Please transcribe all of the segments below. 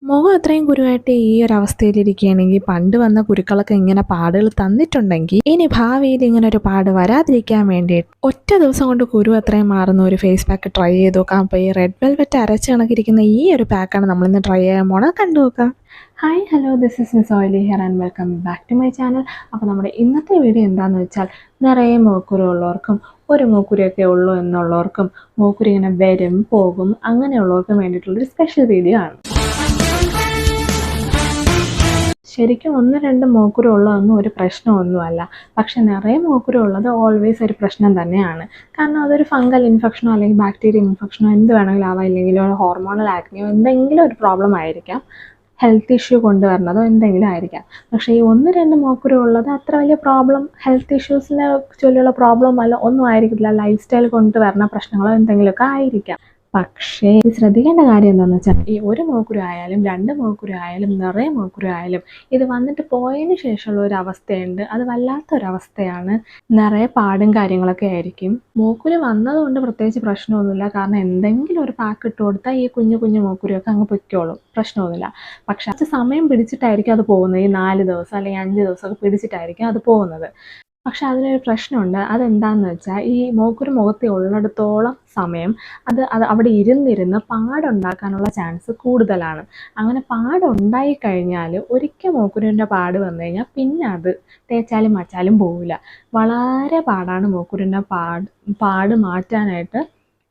മുഖം അത്രയും കുരുവായിട്ട് ഈ ഒരു അവസ്ഥയിലിരിക്കുകയാണെങ്കിൽ പണ്ട് വന്ന കുരുക്കളൊക്കെ ഇങ്ങനെ പാടുകൾ തന്നിട്ടുണ്ടെങ്കിൽ ഇനി ഭാവിയിൽ ഇങ്ങനെ ഒരു പാട് വരാതിരിക്കാൻ വേണ്ടിയിട്ട് ഒറ്റ ദിവസം കൊണ്ട് കുരു അത്രയും മാറുന്ന ഒരു ഫേസ് പാക്ക് ട്രൈ ചെയ്ത് നോക്കാം. അപ്പോൾ ഈ റെഡ് വെൽവെറ്റ് അരച്ച് കണക്കിരിക്കുന്ന ഈ ഒരു പാക്കാണ് നമ്മളിന്ന് ട്രൈ ചെയ്യാൻ പോണത്. കണ്ടു നോക്കാം. Hi hello, this is miss oily here and welcome back to my channel. അപ്പോൾ നമ്മുടെ ഇന്നത്തെ വീഡിയോ എന്താണെന്ന് വെച്ചാൽ നിറയെ മൂക്കുരു ഉള്ളവർക്കും ഒരു മൂക്കുരിയൊക്കെ ഉള്ളൂ എന്നുള്ളവർക്കും മൂക്കുരി ഇങ്ങനെ വരും പോകും അങ്ങനെയുള്ളവർക്കും വേണ്ടിയിട്ടുള്ളൊരു സ്പെഷ്യൽ വീഡിയോ ആണ്. ശരിക്കും ഒന്ന് രണ്ട് മൂക്കുരു ഉള്ളതൊന്നും ഒരു പ്രശ്നമൊന്നുമല്ല. പക്ഷെ നിറയെ മൂക്കുരു ഉള്ളത് ഓൾവേസ് ഒരു പ്രശ്നം തന്നെയാണ്. കാരണം അതൊരു ഫംഗൽ ഇൻഫെക്ഷനോ അല്ലെങ്കിൽ ബാക്ടീരിയൽ ഇൻഫെക്ഷനോ എന്ത് വേണമെങ്കിലും ആവാം, ഇല്ലെങ്കിൽ ഒരു ഹോർമോണൽ ആക്നിയോ എന്തെങ്കിലും ഒരു പ്രോബ്ലം ആയിരിക്കാം, ഹെൽത്ത് ഇഷ്യൂ കൊണ്ടുവരണതോ എന്തെങ്കിലും ആയിരിക്കാം. പക്ഷേ ഈ ഒന്ന് രണ്ട് മൂക്കുരു ഉള്ളത് അത്ര വലിയ പ്രോബ്ലം, ഹെൽത്ത് ഇഷ്യൂസിനെ ചൊല്ലിയുള്ള പ്രോബ്ലം അല്ല, ഒന്നും ആയിരിക്കില്ല. ലൈഫ് സ്റ്റൈൽ കൊണ്ടുവരുന്ന പ്രശ്നങ്ങളോ എന്തെങ്കിലുമൊക്കെ ആയിരിക്കാം. പക്ഷേ ശ്രദ്ധിക്കേണ്ട കാര്യം എന്താണെന്ന് വെച്ചാൽ ഈ ഒരു മൂക്കുരു ആയാലും രണ്ട് മൂക്കുരു ആയാലും നിറയെ മൂക്കുരു ആയാലും ഇത് വന്നിട്ട് പോയതിന് ശേഷമുള്ള ഒരു അവസ്ഥയുണ്ട്. അത് വല്ലാത്തൊരവസ്ഥയാണ്. നിറയെ പാടും കാര്യങ്ങളൊക്കെ ആയിരിക്കും. മൂക്കുരു വന്നതുകൊണ്ട് പ്രത്യേകിച്ച് പ്രശ്നമൊന്നുമില്ല. കാരണം എന്തെങ്കിലും ഒരു പാക്ക് ഇട്ട് കൊടുത്താൽ ഈ കുഞ്ഞു കുഞ്ഞു മൂക്കുരുമൊക്കെ അങ്ങ് പൊയ്ക്കോളും, പ്രശ്നമൊന്നുമില്ല. പക്ഷെ അത് സമയം പിടിച്ചിട്ടായിരിക്കും അത് പോകുന്നത്. ഈ 4 ദിവസം അല്ലെങ്കിൽ 5 ദിവസമൊക്കെ പിടിച്ചിട്ടായിരിക്കും അത് പോകുന്നത്. പക്ഷെ അതിനൊരു പ്രശ്നമുണ്ട്. അതെന്താണെന്ന് വെച്ചാൽ ഈ മൂക്കുരു മുഖത്തിൽ ഉള്ളിടത്തോളം സമയം അത് അവിടെ ഇരുന്നിരുന്ന് പാടുണ്ടാക്കാനുള്ള ചാൻസ് കൂടുതലാണ്. അങ്ങനെ പാടുണ്ടായി കഴിഞ്ഞാൽ ഒരിക്കൽ മൂക്കുരുവിൻ്റെ പാട് വന്നു കഴിഞ്ഞാൽ പിന്നെ അത് തേച്ചാലും മച്ചാലും പോവില്ല. വളരെ പാടാണ് മൂക്കുരുവിൻ്റെ പാട് മാറ്റാനായിട്ട്.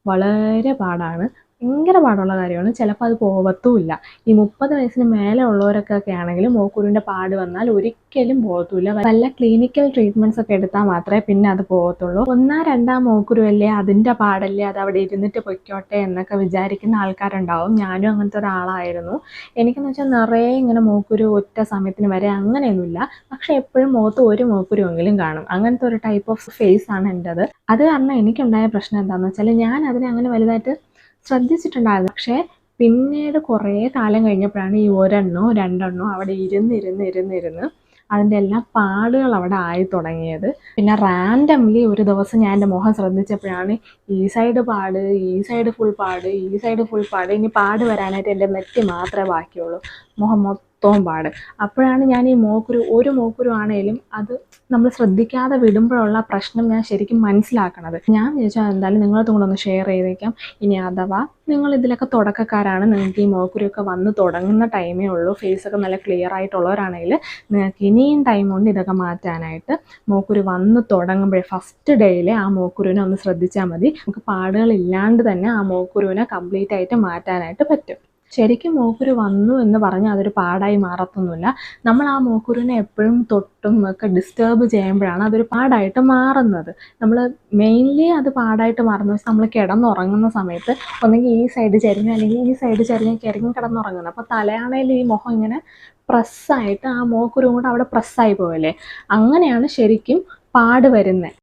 വളരെ പാടാണ്, ഭയങ്കര പാടുള്ള കാര്യമാണ്. ചിലപ്പോൾ അത് പോവത്തുമില്ല. ഈ 30 വയസ്സിന് മേലെ ഉള്ളവരൊക്കെ ആണെങ്കിൽ മൂക്കുരുവിൻ്റെ പാട് വന്നാൽ ഒരിക്കലും പോകത്തുമില്ല. വല്ല ക്ലിനിക്കൽ ട്രീറ്റ്മെൻറ്റ്സ് ഒക്കെ എടുത്താൽ മാത്രമേ പിന്നെ അത് പോകത്തുള്ളൂ. 1-2 മൂക്കുരുവല്ലേ, അതിൻ്റെ പാടല്ലേ, അത് അവിടെ ഇരുന്നിട്ട് പൊയ്ക്കോട്ടെ എന്നൊക്കെ വിചാരിക്കുന്ന ആൾക്കാരുണ്ടാവും. ഞാനും അങ്ങനത്തെ ഒരാളായിരുന്നു. എനിക്കെന്ന് വെച്ചാൽ നിറയെ ഇങ്ങനെ മൂക്കുരു ഒറ്റ സമയത്തിന് വരെ അങ്ങനെയൊന്നുമില്ല. പക്ഷെ എപ്പോഴും മുഖത്ത് ഒരു മൂക്കുരുവെങ്കിലും കാണും. അങ്ങനത്തെ ഒരു ടൈപ്പ് ഓഫ് ഫേസ് ആണ് എൻ്റെത്. അത് കാരണം എനിക്കുണ്ടായ പ്രശ്നം എന്താണെന്ന് വെച്ചാൽ ഞാൻ അതിനെ അങ്ങനെ വലുതായിട്ട് ശ്രദ്ധിച്ചിട്ടുണ്ടായിരുന്നു. പക്ഷേ പിന്നീട് കുറേ കാലം കഴിഞ്ഞപ്പോഴാണ് ഈ 1-2 അവിടെ ഇരുന്ന് അതിൻ്റെ എല്ലാം പാടുകൾ അവിടെ ആയി തുടങ്ങിയത്. പിന്നെ റാൻഡംലി ഒരു ദിവസം ഞാൻ എൻ്റെ മുഖം ശ്രദ്ധിച്ചപ്പോഴാണ് ഈ സൈഡ് പാട്, ഈ സൈഡ് ഫുൾ പാട്, ഈ സൈഡ് ഫുൾ പാട്. ഇനി പാട് വരാനായിട്ട് എൻ്റെ നെറ്റി മാത്രമേ ബാക്കിയുള്ളൂ, മുഖം മൊത്തവും പാട്. അപ്പോഴാണ് ഞാൻ ഈ ഒരു മൂക്കുരു ആണെങ്കിലും അത് നമ്മൾ ശ്രദ്ധിക്കാതെ വിടുമ്പോഴുള്ള പ്രശ്നം ഞാൻ ശരിക്കും മനസ്സിലാക്കണത്. ഞാൻ വിചാരിച്ചാൽ എന്തായാലും നിങ്ങളതും കൂടെ ഒന്ന് ഷെയർ ചെയ്തേക്കാം. ഇനി അഥവാ നിങ്ങൾ ഇതിലൊക്കെ തുടക്കക്കാരാണ്, നിങ്ങൾക്ക് ഈ മൂക്കുരുവൊക്കെ വന്ന് തുടങ്ങുന്ന ടൈമേ ഉള്ളൂ, ഫേസൊക്കെ നല്ല ക്ലിയർ ആയിട്ടുള്ളവരാണെങ്കിൽ നിങ്ങൾക്ക് ഇനിയും ടൈമുണ്ട് ഇതൊക്കെ മാറ്റാനായിട്ട്. മൂക്കുരു വന്ന് തുടങ്ങുമ്പോഴേ ഫസ്റ്റ് ഡേയിൽ ആ മൂക്കുരുവിനെ ഒന്ന് ശ്രദ്ധിച്ചാൽ മതി. നമുക്ക് പാടുകളില്ലാണ്ട് തന്നെ ആ മൂക്കുരുവിനെ കംപ്ലീറ്റ് ആയിട്ട് മാറ്റാനായിട്ട് പറ്റും. ശരിക്കും മൂക്കുരു വന്നു എന്ന് പറഞ്ഞാൽ അതൊരു പാടായി മാറത്തൊന്നുമില്ല. നമ്മൾ ആ മൂക്കുരുവിനെ എപ്പോഴും തൊട്ടും ഒക്കെ ഡിസ്റ്റർബ് ചെയ്യുമ്പോഴാണ് അതൊരു പാടായിട്ട് മാറുന്നത്. നമ്മൾ മെയിൻലി അത് പാടായിട്ട് മാറുന്നത് വെച്ചാൽ നമ്മൾ കിടന്നുറങ്ങുന്ന സമയത്ത് ഒന്നെങ്കിൽ ഈ സൈഡ് ചരിഞ്ഞ് അല്ലെങ്കിൽ ഈ സൈഡ് ചരിഞ്ഞ് കിടന്നുറങ്ങുന്നത്. അപ്പോൾ തലയാണയിൽ ഈ മുഖം ഇങ്ങനെ പ്രസ്സായിട്ട് ആ മൂക്കുരു കൂടെ അവിടെ പ്രസ്സായി പോയല്ലേ, അങ്ങനെയാണ് ശരിക്കും പാട് വരുന്നത്.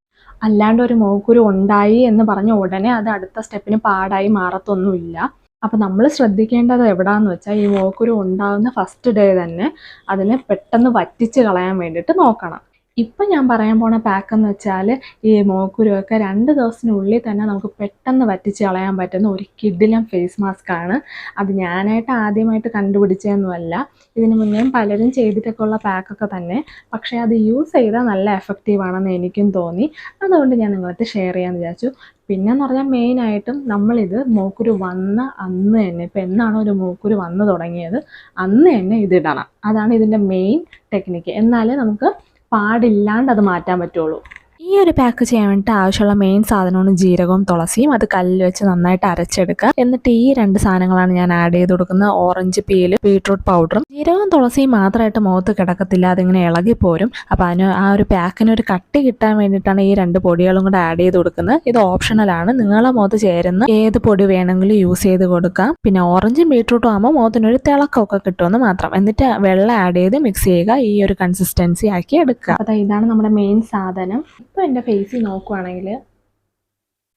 അല്ലാണ്ട് ഒരു മൂക്കുരു ഉണ്ടായി എന്ന് പറഞ്ഞ ഉടനെ അത് അടുത്ത സ്റ്റെപ്പിന് പാടായി മാറത്തൊന്നുമില്ല. അപ്പോൾ നമ്മൾ ശ്രദ്ധിക്കേണ്ടത് എവിടെയാണെന്ന് വെച്ചാൽ ഈ മൂക്കുരു ഉണ്ടാകുന്ന ഫസ്റ്റ് ഡേ തന്നെ അതിനെ പെട്ടെന്ന് വറ്റിച്ച് കളയാൻ വേണ്ടിയിട്ട് നോക്കണം. ഇപ്പം ഞാൻ പറയാൻ പോണ പാക്ക് എന്ന് വെച്ചാൽ ഈ മൂക്കുരുവൊക്കെ 2 ദിവസത്തിനുള്ളിൽ തന്നെ നമുക്ക് പെട്ടെന്ന് വറ്റിച്ച് കളയാൻ പറ്റുന്ന ഒരു കിഡിലം ഫേസ് മാസ്ക് ആണ്. അത് ഞാനായിട്ട് ആദ്യമായിട്ട് കണ്ടുപിടിച്ചതൊന്നുമല്ല, ഇതിന് മുന്നേയും പലരും ചെയ്തിട്ടൊക്കെ ഉള്ള പാക്കൊക്കെ തന്നെ. പക്ഷേ അത് യൂസ് ചെയ്താൽ നല്ല എഫക്റ്റീവാണെന്ന് എനിക്കും തോന്നി. അതുകൊണ്ട് ഞാൻ നിങ്ങളടുത്ത് ഷെയർ ചെയ്യാമെന്ന് വിചാരിച്ചു. പിന്നെയെന്ന് പറഞ്ഞാൽ മെയിനായിട്ടും നമ്മളിത് മൂക്കുരു വന്ന അന്ന് തന്നെ, ഇപ്പം എന്നാണോ ഒരു മൂക്കുരു വന്നു തുടങ്ങിയത് അന്ന് തന്നെ ഇതിടണം. അതാണ് ഇതിൻ്റെ മെയിൻ ടെക്നിക്ക്. എന്നാലേ നമുക്ക് പാടില്ലാണ്ട് അത് മാറ്റാൻ പറ്റുള്ളൂ. ഈ ഒരു പാക്ക് ചെയ്യാൻ വേണ്ടിയിട്ട് ആവശ്യമുള്ള മെയിൻ സാധനമാണ് ജീരകവും തുളസിയും. അത് കല്ലിൽ വെച്ച് നന്നായിട്ട് അരച്ചെടുക്കുക. എന്നിട്ട് ഈ 2 സാധനങ്ങളാണ് ഞാൻ ആഡ് ചെയ്ത് കൊടുക്കുന്നത്: ഓറഞ്ച് പീലും ബീട്രൂട്ട് പൗഡറും. ജീരകവും തുളസിയും മാത്രമായിട്ട് മുഖത്ത് കിടക്കത്തില്ല, അതിങ്ങനെ ഇളകിപ്പോരും. അപ്പോൾ ആ ഒരു പാക്കിന് ഒരു കട്ടി കിട്ടാൻ വേണ്ടിയിട്ടാണ് ഈ 2 പൊടികളും കൂടെ ആഡ് ചെയ്ത് കൊടുക്കുന്നത്. ഇത് ഓപ്ഷണലാണ്, നിങ്ങളെ മുഖത്ത് ചേരുന്ന ഏത് പൊടി വേണമെങ്കിലും യൂസ് ചെയ്ത് കൊടുക്കാം. പിന്നെ ഓറഞ്ചും ബീട്രൂട്ടും ആകുമ്പോൾ മുഖത്തിനൊരു തിളക്കമൊക്കെ കിട്ടുമെന്ന് മാത്രം. എന്നിട്ട് വെള്ളം ആഡ് ചെയ്ത് മിക്സ് ചെയ്യുക, ഈ ഒരു കൺസിസ്റ്റൻസി ആക്കി എടുക്കുക. അപ്പോൾ ഇതാണ് നമ്മുടെ മെയിൻ സാധനം. ഇപ്പോൾ എൻ്റെ ഫേസിൽ നോക്കുവാണെങ്കിൽ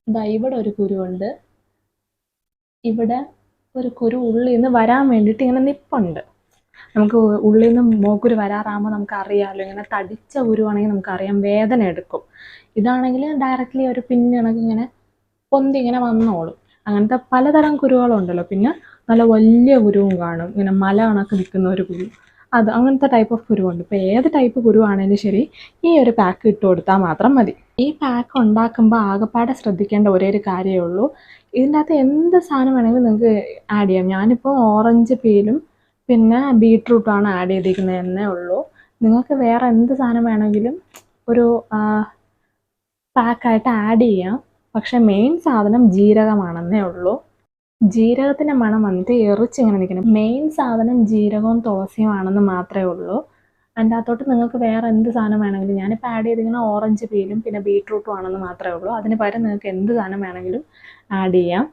ഇതാ ഇവിടെ ഒരു കുരുവുണ്ട്, ഇവിടെ ഒരു കുരു ഉള്ളിൽ നിന്ന് വരാൻ വേണ്ടിയിട്ട് ഇങ്ങനെ നിപ്പുണ്ട്. നമുക്ക് ഉള്ളിൽ നിന്ന് മൂക്കുരു വരാറാകുമ്പോൾ നമുക്കറിയാമല്ലോ, ഇങ്ങനെ തടിച്ച കുരുവാണെങ്കിൽ നമുക്കറിയാം വേദന എടുക്കും. ഇതാണെങ്കിൽ ഡയറക്റ്റ്ലി ഒരു പിന്നിണക്ക് ഇങ്ങനെ പൊന്തി ഇങ്ങനെ വന്നോളും. അങ്ങനത്തെ പലതരം കുരുകളുണ്ടല്ലോ. പിന്നെ നല്ല വലിയ കുരുവും കാണും, ഇങ്ങനെ മല കണക്ക് നിൽക്കുന്ന ഒരു കുരു. അങ്ങനത്തെ ടൈപ്പ് ഓഫ് കുരുവുണ്ട്. ഇപ്പോൾ ഏത് ടൈപ്പ് കുരുവാണേലും ശരി ഈ ഒരു പാക്ക് ഇട്ട് കൊടുത്താൽ മാത്രം മതി. ഈ പാക്ക് ഉണ്ടാക്കുമ്പോൾ ആകെപ്പാടെ ശ്രദ്ധിക്കേണ്ട ഒരേ ഒരു കാര്യമേ ഉള്ളൂ, ഇതിൻ്റെ അകത്ത് എന്ത് സാധനം വേണമെങ്കിലും നിങ്ങൾക്ക് ആഡ് ചെയ്യാം. ഞാനിപ്പോൾ ഓറഞ്ച് പീലും പിന്നെ ബീട്രൂട്ടാണ് ആഡ് ചെയ്തിരിക്കുന്നതെന്നേ ഉള്ളൂ. നിങ്ങൾക്ക് വേറെ എന്ത് സാധനം വേണമെങ്കിലും ഒരു പാക്കായിട്ട് ആഡ് ചെയ്യാം. പക്ഷെ മെയിൻ സാധനം ജീരകമാണെന്നേ ഉള്ളൂ. ജീരകത്തിൻ്റെ മണം വന്നിട്ട് എറിച്ചിങ്ങനെ നിൽക്കണം. മെയിൻ സാധനം ജീരകവും തുളസിയും ആണെന്ന് മാത്രമേ ഉള്ളൂ. അതിൻ്റെ അകത്തോട്ട് നിങ്ങൾക്ക് വേറെ എന്ത് സാധനം വേണമെങ്കിലും, ഞാനിപ്പോൾ ആഡ് ചെയ്തിരിക്കുന്ന ഓറഞ്ച് പീലും പിന്നെ ബീട്രൂട്ടും ആണെന്ന് മാത്രമേ ഉള്ളൂ. അതിന് പകരം നിങ്ങൾക്ക് എന്ത് സാധനം വേണമെങ്കിലും ആഡ് ചെയ്യാം.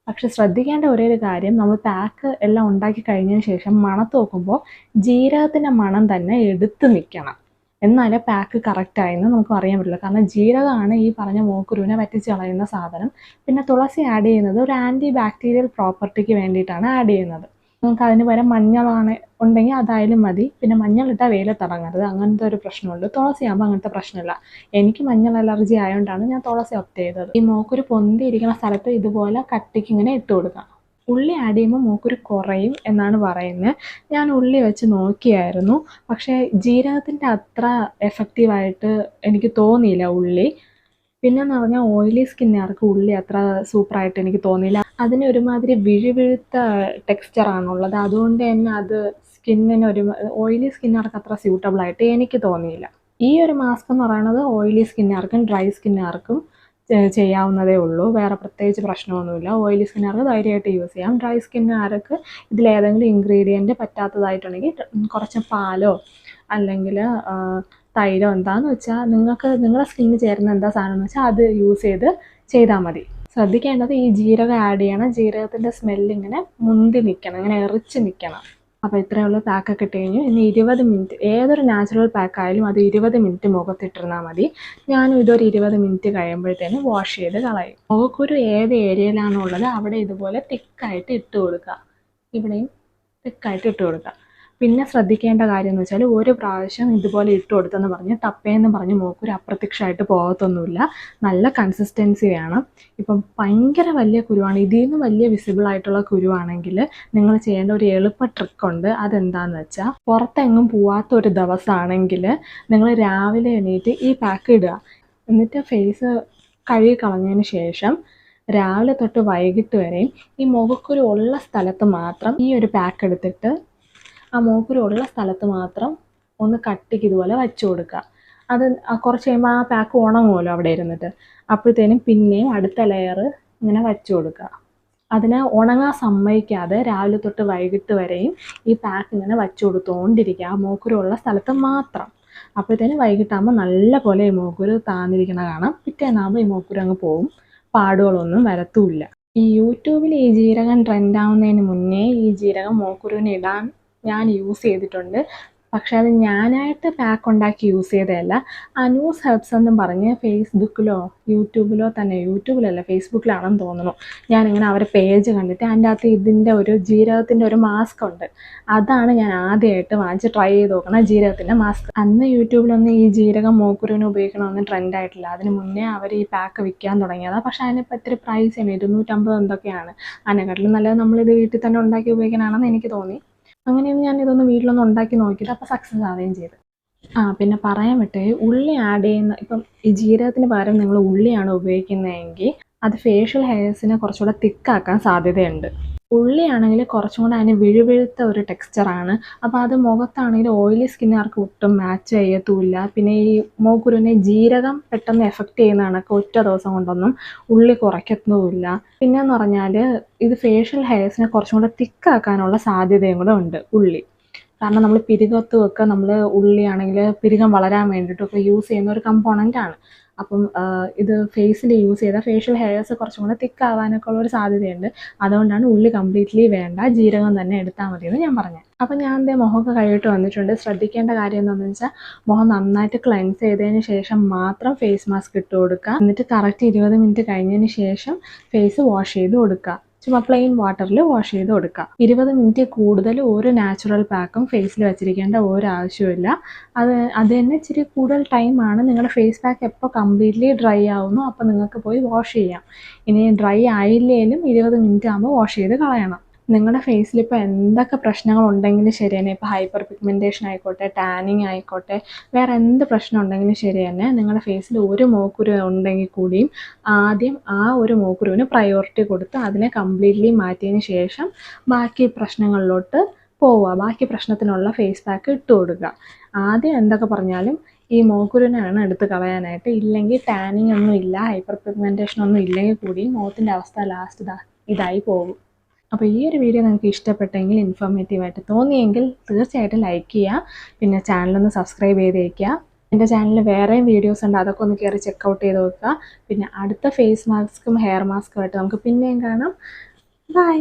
പക്ഷെ ശ്രദ്ധിക്കേണ്ട ഒരേ ഒരു കാര്യം, നമ്മൾ പാക്ക് എല്ലാം ഉണ്ടാക്കി കഴിഞ്ഞതിന് ശേഷം മണത്ത് നോക്കുമ്പോൾ ജീരകത്തിൻ്റെ മണം തന്നെ എടുത്ത് നിൽക്കണം. എന്നാലേ പാക്ക് കറക്റ്റായെന്ന് നമുക്ക് അറിയാൻ പറ്റില്ല. കാരണം ജീരകമാണ് ഈ പറഞ്ഞ മോക്കുരുവിനെ വറ്റിച്ച് കളയുന്ന സാധനം. പിന്നെ തുളസി ആഡ് ചെയ്യുന്നത് ഒരു ആൻറ്റി ബാക്ടീരിയൽ പ്രോപ്പർട്ടിക്ക് വേണ്ടിയിട്ടാണ് ആഡ് ചെയ്യുന്നത്. നമുക്ക് അതിന് പകരം മഞ്ഞളാണ് ഉണ്ടെങ്കിൽ അതായാലും മതി. പിന്നെ മഞ്ഞളിട്ടാൽ വെയിലത്തിറങ്ങരുത്, അങ്ങനത്തെ ഒരു പ്രശ്നമുണ്ട്. തുളസി ആകുമ്പോൾ അങ്ങനത്തെ പ്രശ്നമില്ല. എനിക്ക് മഞ്ഞൾ അലർജി ആയതുകൊണ്ടാണ് ഞാൻ തുളസി ഓപ്റ്റ് ചെയ്തത്. ഈ മോക്കുരു പൊന്തിയിരിക്കുന്ന സ്ഥലത്ത് ഇതുപോലെ കട്ടിക്ക് ഇങ്ങനെ ഇട്ട് കൊടുക്കാം. ഉള്ളി ആഡ് ചെയ്യുമ്പോൾ മൂക്കുരു കുറയും എന്നാണ് പറയുന്നത്. ഞാൻ ഉള്ളി വെച്ച് നോക്കിയായിരുന്നു, പക്ഷേ ജീരകത്തിൻ്റെ അത്ര എഫക്റ്റീവായിട്ട് എനിക്ക് തോന്നിയില്ല ഉള്ളി. പിന്നെയെന്ന് പറഞ്ഞാൽ ഓയിലി സ്കിന്നുകാർക്ക് ഉള്ളി അത്ര സൂപ്പറായിട്ട് എനിക്ക് തോന്നിയില്ല. അതിന് ഒരുമാതിരി വിഴുവിഴുത്ത ടെക്സ്ചറാണുള്ളത്. അതുകൊണ്ട് തന്നെ അത് സ്കിന്നിന് ഓയിലി സ്കിന്നുകാർക്ക് അത്ര സ്യൂട്ടബിളായിട്ട് എനിക്ക് തോന്നിയില്ല. ഈ ഒരു മാസ്ക് എന്ന് പറയുന്നത് ഓയിലി സ്കിന്നുകാർക്കും ഡ്രൈ സ്കിന്നുകാർക്കും ചെയ്യാവുന്നതേ ഉള്ളൂ. വേറെ പ്രത്യേകിച്ച് പ്രശ്നമൊന്നുമില്ല. ഓയിലി സ്കിന്നുകാർക്ക് ധൈര്യമായിട്ട് യൂസ് ചെയ്യാം. ഡ്രൈ സ്കിന്നുകാർക്ക് ഇതിലേതെങ്കിലും ഇൻഗ്രീഡിയൻറ്റ് പറ്റാത്തതായിട്ടുണ്ടെങ്കിൽ കുറച്ച് പാലോ അല്ലെങ്കിൽ തൈരോ എന്താണെന്ന് വെച്ചാൽ നിങ്ങളുടെ സ്കിന്നിന് ചേരുന്ന എന്താ സാധനം എന്ന് വെച്ചാൽ അത് യൂസ് ചെയ്താൽ മതി. ശ്രദ്ധിക്കേണ്ടത് ഈ ജീരകം ആഡ് ചെയ്യണം. ജീരകത്തിൻ്റെ സ്മെല്ലിങ്ങനെ മുന്തി നിൽക്കണം, ഇങ്ങനെ എറിച്ച് നിൽക്കണം. അപ്പോൾ ഇത്രയുള്ള പാക്കൊക്കെ ഇട്ട് കഴിഞ്ഞു. ഇനി 20 മിനിറ്റ്, ഏതൊരു നാച്ചുറൽ പാക്കായാലും അത് 20 മിനിറ്റ് മുഖത്തിട്ടിരുന്നാൽ മതി. ഞാനും ഇതൊരു 20 മിനിറ്റ് കഴിയുമ്പോഴത്തേനും വാഷ് ചെയ്ത് കളയും. മുഖക്കുരു ഏത് ഏരിയയിലാണോ ഉള്ളത് അവിടെ ഇതുപോലെ തിക്കായിട്ട് ഇട്ട് കൊടുക്കുക. ഇവിടെയും തിക്കായിട്ട് ഇട്ട് കൊടുക്കുക. പിന്നെ ശ്രദ്ധിക്കേണ്ട കാര്യം എന്ന് വെച്ചാൽ ഒരു പ്രാവശ്യം ഇതുപോലെ ഇട്ട് കൊടുത്തെന്ന് പറഞ്ഞ് ടപ്പേന്ന് പറഞ്ഞ് മൂക്കുരു അപ്രത്യക്ഷമായിട്ട് പോകത്തൊന്നുമില്ല. നല്ല കൺസിസ്റ്റൻസി വേണം. ഇപ്പം ഭയങ്കര വലിയ കുരുവാണ്, ഇതിൽ നിന്ന് വലിയ വിസിബിൾ ആയിട്ടുള്ള കുരുവാണെങ്കിൽ നിങ്ങൾ ചെയ്യേണ്ട ഒരു എളുപ്പ ട്രിക്കുണ്ട്. അതെന്താണെന്ന് വെച്ചാൽ, പുറത്തെങ്ങും പോവാത്തൊരു ദിവസമാണെങ്കിൽ നിങ്ങൾ രാവിലെ എണീറ്റ് ഈ പാക്ക് ഇടുക. എന്നിട്ട് ഫേസ് കഴുകി കളഞ്ഞതിന് ശേഷം രാവിലെ തൊട്ട് വൈകിട്ട് വരെയും ഈ മുഖക്കുരു ഉള്ള സ്ഥലത്ത് മാത്രം ഈ ഒരു പാക്ക് എടുത്തിട്ട് ആ മൂക്കുരു ഉള്ള സ്ഥലത്ത് മാത്രം ഒന്ന് കട്ടിക്ക് ഇതുപോലെ വച്ചു കൊടുക്കുക. അത് കുറച്ച് കഴിയുമ്പോൾ ആ പാക്ക് ഉണങ്ങുമല്ലോ അവിടെ ഇരുന്നിട്ട്. അപ്പോഴത്തേനും പിന്നെയും അടുത്ത ലെയർ ഇങ്ങനെ വച്ചു കൊടുക്കുക. അതിനെ ഉണങ്ങാൻ സമ്മതിക്കാതെ രാവിലെ തൊട്ട് വൈകിട്ട് വരെയും ഈ പാക്ക് ഇങ്ങനെ വച്ചു കൊടുത്തുകൊണ്ടിരിക്കുക, ആ മൂക്കുരു ഉള്ള സ്ഥലത്ത് മാത്രം. അപ്പോഴത്തേനും വൈകിട്ടാകുമ്പോൾ നല്ല പോലെ ഈ മൂക്കുരു താന്നിരിക്കണ കാണാം. പിറ്റേന്നാകുമ്പോൾ ഈ മൂക്കുരു അങ്ങ് പോവും, പാടുകളൊന്നും വരത്തുമില്ല. ഈ യൂട്യൂബിൽ ഈ ജീരകം ട്രെൻഡാവുന്നതിന് മുന്നേ ഈ ജീരകം മൂക്കുരുവിന് ഇടാൻ ഞാൻ യൂസ് ചെയ്തിട്ടുണ്ട്. പക്ഷെ അത് ഞാനായിട്ട് പാക്ക് ഉണ്ടാക്കി യൂസ് ചെയ്തതല്ല. അനൂസ് ഹെർബ്സ് എന്നും പറഞ്ഞ് ഫേസ്ബുക്കിലോ യൂട്യൂബിലല്ല ഫേസ്ബുക്കിലാണെന്ന് തോന്നുന്നു, ഞാനിങ്ങനെ അവരെ പേജ് കണ്ടിട്ട് അതിൻ്റെ അകത്ത് ഇതിൻ്റെ ഒരു ജീരകത്തിൻ്റെ ഒരു മാസ്ക് ഉണ്ട്. അതാണ് ഞാൻ ആദ്യമായിട്ട് വാങ്ങിച്ച് ട്രൈ ചെയ്ത് നോക്കണം, ജീരകത്തിൻ്റെ മാസ്ക്. അന്ന് യൂട്യൂബിലൊന്നും ഈ ജീരകം മൂക്കുരുവിന് ഉപയോഗിക്കണമെന്ന് ട്രെൻഡായിട്ടില്ല. അതിന് മുന്നേ അവർ ഈ പാക്ക് വിൽക്കാൻ തുടങ്ങിയതാണ്. പക്ഷേ അതിനിപ്പോൾ ഇത്തിരി പ്രൈസാണ്, 250 എന്തൊക്കെയാണ്. അതിനെക്കാട്ടിലും നല്ലത് നമ്മളിത് വീട്ടിൽ തന്നെ ഉണ്ടാക്കി ഉപയോഗിക്കാനാണെന്ന് എനിക്ക് തോന്നി. അങ്ങനെയാണ് ഞാൻ ഇതൊന്ന് വീട്ടിലൊന്ന് ഉണ്ടാക്കി നോക്കിയത്. അപ്പോൾ സക്സസ് ആവുകയും ചെയ്തു. പിന്നെ പറയാൻ വിട്ടേ, ഉള്ളി ആഡ് ചെയ്യുന്ന, ഇപ്പം ഈ ജീരകത്തിന് പകരം നിങ്ങൾ ഉള്ളിയാണ് ഉപയോഗിക്കുന്നതെങ്കിൽ അത് ഫേഷ്യൽ ഹെയർസിനെ കുറച്ചുകൂടെ തിക്കാക്കാൻ സാധ്യതയുണ്ട്. ഉള്ളിയാണെങ്കിൽ കുറച്ചും കൂടെ അതിന് വിഴുവിഴുത്ത ഒരു ടെക്സ്ചറാണ്. അപ്പോൾ അത് മുഖത്താണെങ്കിൽ ഓയിലി സ്കിന്നുകാർക്ക് ഒട്ടും മാച്ച് ചെയ്യത്തുമില്ല. പിന്നെ ഈ മൂക്കുരുവിനെ ജീരകം പെട്ടെന്ന് എഫക്റ്റ് ചെയ്യുന്ന കണക്ക് ഒറ്റ ദിവസം കൊണ്ടൊന്നും ഉള്ളി കുറയ്ക്കത്തുമില്ല. പിന്നെയെന്ന് പറഞ്ഞാൽ ഇത് ഫേഷ്യൽ ഹെയർസിനെ കുറച്ചും കൂടെ തിക്കാക്കാനുള്ള സാധ്യതയും കൂടെ ഉണ്ട് ഉള്ളി. കാരണം നമ്മൾ പിരികത്തുമൊക്കെ നമ്മൾ ഉള്ളിയാണെങ്കിൽ പിരികം വളരാൻ വേണ്ടിയിട്ടൊക്കെ യൂസ് ചെയ്യുന്ന ഒരു കമ്പോണൻ്റാണ്. അപ്പം ഇത് ഫേസിൽ യൂസ് ചെയ്താൽ ഫേഷ്യൽ ഹെയർസ് കുറച്ചും കൂടെ തിക്കാവാനൊക്കെ ഉള്ളൊരു സാധ്യതയുണ്ട്. അതുകൊണ്ടാണ് ഉള്ളി കംപ്ലീറ്റ്ലി വേണ്ട, ജീരകം തന്നെ എടുത്താൽ മതി എന്ന് ഞാൻ പറഞ്ഞത്. അപ്പം ഞാൻ മുഖമൊക്കെ കഴുകിയിട്ട് വന്നിട്ടുണ്ട്. ശ്രദ്ധിക്കേണ്ട കാര്യം എന്താണെന്ന് വെച്ചാൽ, മുഖം നന്നായിട്ട് ക്ലെൻസ് ചെയ്തതിന് ശേഷം മാത്രം ഫേസ് മാസ്ക് ഇട്ട് കൊടുക്കുക. എന്നിട്ട് കറക്റ്റ് 20 മിനിറ്റ് കഴിഞ്ഞതിന് ശേഷം ഫേസ് വാഷ് ചെയ്ത് കൊടുക്കുക. ചുമ്മാ പ്ലെയിൻ വാട്ടറിൽ വാഷ് ചെയ്ത് കൊടുക്കുക. 20 മിനിറ്റ് കൂടുതൽ ഒരു നാച്ചുറൽ പാക്കും ഫേസിൽ വെച്ചിരിക്കേണ്ട ഒരാവശ്യമില്ല. അത് തന്നെ ഇച്ചിരി കൂടുതൽ ടൈമാണ്. നിങ്ങളുടെ ഫേസ് പാക്ക് എപ്പോൾ കംപ്ലീറ്റ്ലി ഡ്രൈ ആവുന്നു അപ്പോൾ നിങ്ങൾക്ക് പോയി വാഷ് ചെയ്യാം. ഇനി ഡ്രൈ ആയില്ലേലും 20 മിനിറ്റ് ആകുമ്പോൾ വാഷ് ചെയ്ത് കളയണം. നിങ്ങളുടെ ഫേസിൽ ഇപ്പോൾ എന്തൊക്കെ പ്രശ്നങ്ങളുണ്ടെങ്കിലും ശരി തന്നെ, ഇപ്പോൾ ഹൈപ്പർ പിഗ്മെൻറ്റേഷൻ ആയിക്കോട്ടെ, ടാനിങ് ആയിക്കോട്ടെ, വേറെ എന്ത് പ്രശ്നം ഉണ്ടെങ്കിലും ശരി തന്നെ, നിങ്ങളുടെ ഫേസിൽ ഒരു മോക്കുരു ഉണ്ടെങ്കിൽ കൂടിയും ആദ്യം ആ ഒരു മോക്കുരുവിന് പ്രയോറിറ്റി കൊടുത്ത് അതിനെ കംപ്ലീറ്റ്ലി മാറ്റിയതിന് ശേഷം ബാക്കി പ്രശ്നങ്ങളിലോട്ട് പോവുക. ബാക്കി പ്രശ്നത്തിനുള്ള ഫേസ് പാക്ക് ഇട്ട് കൊടുക്കുക. ആദ്യം എന്തൊക്കെ പറഞ്ഞാലും ഈ മോക്കുരുവിനാണ് എടുത്ത് കളയാനായിട്ട്. ഇല്ലെങ്കിൽ ടാനിങ് ഒന്നും ഇല്ല, ഹൈപ്പർ പിഗ്മെൻറ്റേഷൻ ഒന്നും ഇല്ലെങ്കിൽ കൂടിയും മുഖത്തിൻ്റെ അവസ്ഥ ലാസ്റ്റ് ഇതായി പോകും. അപ്പോൾ ഈ ഒരു വീഡിയോ നിങ്ങൾക്ക് ഇഷ്ടപ്പെട്ടെങ്കിൽ, ഇൻഫോർമേറ്റീവായിട്ട് തോന്നിയെങ്കിൽ തീർച്ചയായിട്ടും ലൈക്ക് ചെയ്യുക. പിന്നെ ചാനലൊന്ന് സബ്സ്ക്രൈബ് ചെയ്തേക്കുക. എൻ്റെ ചാനലിൽ വേറെയും വീഡിയോസ് ഉണ്ട്, അതൊക്കെ ഒന്ന് കയറി ചെക്കൗട്ട് ചെയ്ത് നോക്കുക. പിന്നെ അടുത്ത ഫേസ് മാസ്കും ഹെയർ മാസ്കും ആയിട്ട് നമുക്ക് പിന്നെയും കാണാം. ബൈ.